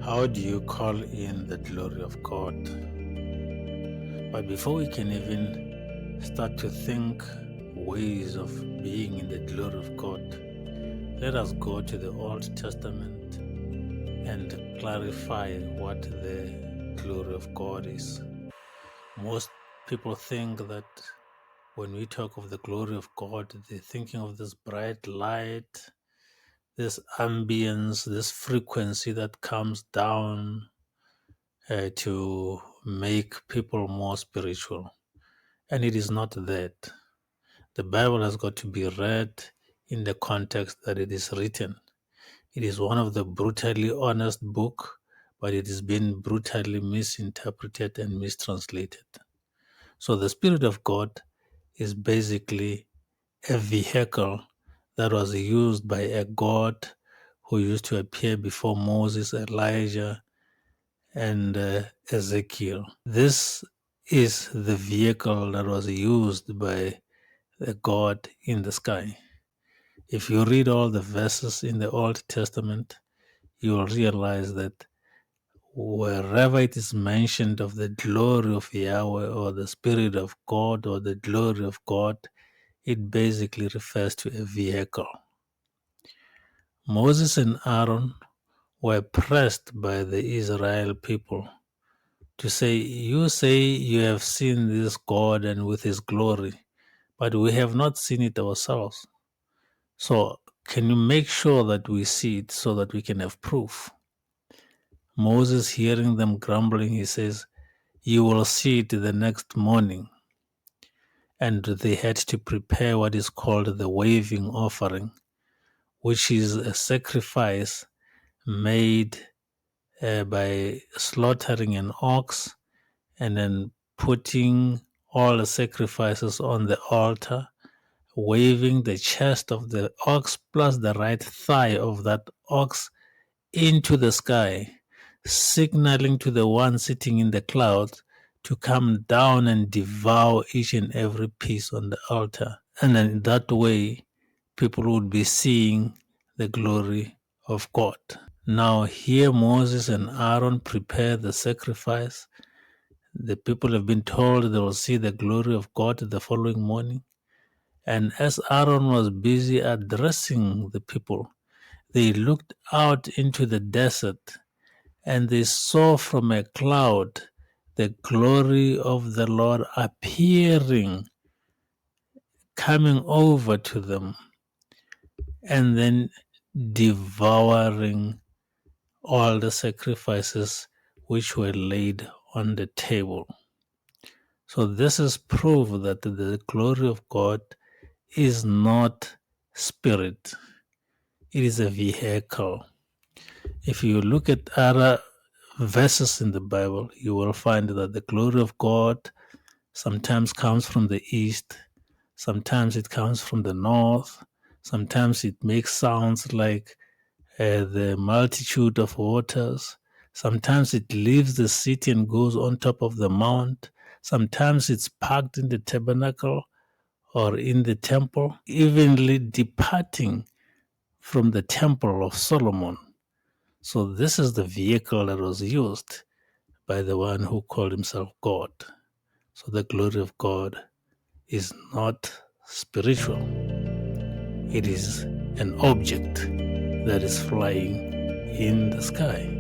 How do you call in the glory of God? But before we can even start to think ways of being in the glory of God, let us go to the Old Testament and clarify what the glory of God is. Most people think that when we talk of the glory of God, they're thinking of this bright light, this ambience, this frequency that comes down to make people more spiritual. And it is not that. The Bible has got to be read in the context that it is written. It is one of the brutally honest book, but it has been brutally misinterpreted and mistranslated. So the Spirit of God is basically a vehicle that was used by a God who used to appear before Moses, Elijah, and Ezekiel. This is the vehicle that was used by the God in the sky. If you read all the verses in the Old Testament, you will realize that wherever it is mentioned of the glory of Yahweh or the Spirit of God or the glory of God, it basically refers to a vehicle. Moses and Aaron were pressed by the Israel people to say, you say you have seen this God and with his glory, but we have not seen it ourselves. So can you make sure that we see it so that we can have proof? Moses, hearing them grumbling, he says, you will see it the next morning. And they had to prepare what is called the waving offering, which is a sacrifice made by slaughtering an ox and then putting all the sacrifices on the altar, waving the chest of the ox plus the right thigh of that ox into the sky, signaling to the one sitting in the clouds to come down and devour each and every piece on the altar. And then in that way, people would be seeing the glory of God. Now, here Moses and Aaron prepare the sacrifice. The people have been told they will see the glory of God the following morning. And as Aaron was busy addressing the people, they looked out into the desert and they saw from a cloud the glory of the Lord appearing, coming over to them, and then devouring all the sacrifices which were laid on the table. So this is proof that the glory of God is not spirit. It is a vehicle. If you look at other verses in the Bible, you will find that the glory of God sometimes comes from the east, sometimes it comes from the north, sometimes it makes sounds like the multitude of waters. Sometimes it leaves the city and goes on top of the mount. Sometimes it's parked in the tabernacle or in the temple, evenly departing from the temple of Solomon. So this is the vehicle that was used by the one who called himself God. So the glory of God is not spiritual. It is an object that is flying in the sky.